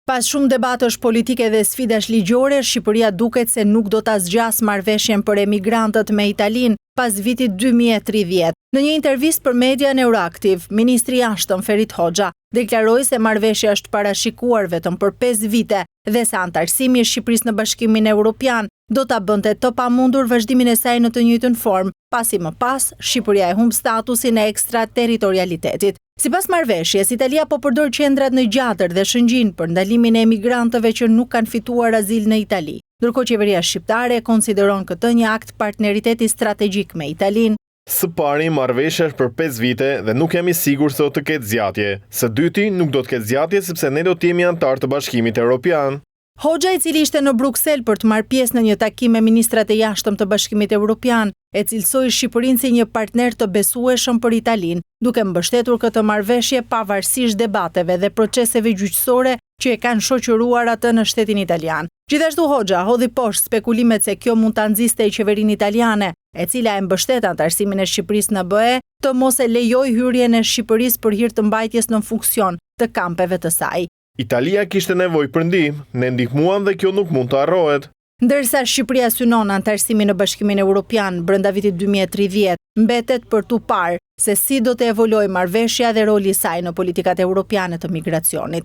Pas shumë debatësh politike dhe sfidash ligjore, Shqipëria duket se nuk do ta zgjas marrëveshjen për emigrantët me Italinë pas vitit 2030. Në një intervistë për median Euroactiv, ministri i Jashtëm Ferit Hoxha deklaroi se marrëveshja është parashikuar vetëm për 5 vite dhe se antarësimi i Shqipërisë në Bashkimin Evropian do ta bënte të pamundur vazhdimin e saj në të njëjtën formë, pasi më pas Shqipëria e humb statusin e ekstraterritorialitetit. Sipas marrëveshjes, Italia po përdor qendrat në Gjatër dhe Shëngjin për ndalimin e emigrantëve që nuk kanë fituar azil në Itali. Ndërkohë qeveria shqiptare konsideron këtë një akt partneriteti strategjik me Italinë. Së pari, marrëveshja është për 5 vite dhe nuk jam i sigurt se do të ketë zgjatje. Së dyti, nuk do të ketë zgjatje sepse ne do të jemi antar të Bashkimit Evropian. Hoxha, i cili ishte në Bruksel për të marrë pjesë në një takim me ministrat e jashtëm të Bashkimit Evropian, e cilësoi Shqipërinë si një partner të besueshëm për Italinë, duke mbështetur këtë marrëveshje pavarësisht debateve dhe proceseve gjyqësore që e kanë shoqëruar atë në shtetin italian. Gjithashtu Hoxha hodhi poshtë spekulimet se kjo mund ta nxiste qeverinë italiane, e cila e mbështet antarësimin e Shqipërisë në BE, të mos e lejojë hyrjen e Shqipërisë për hir të mbajtjes në funksion të kampeve të saj. Italia kishte nevojë për ndihmë, ne ndihmuam dhe kjo nuk mund të harrohet. Ndërsa Shqipëria synon antarësimin në Bashkimin Evropian brenda vitit 2030, mbetet për tu parë se si do të evoluojë marrëveshja dhe roli i saj në politikat europiane të migracionit.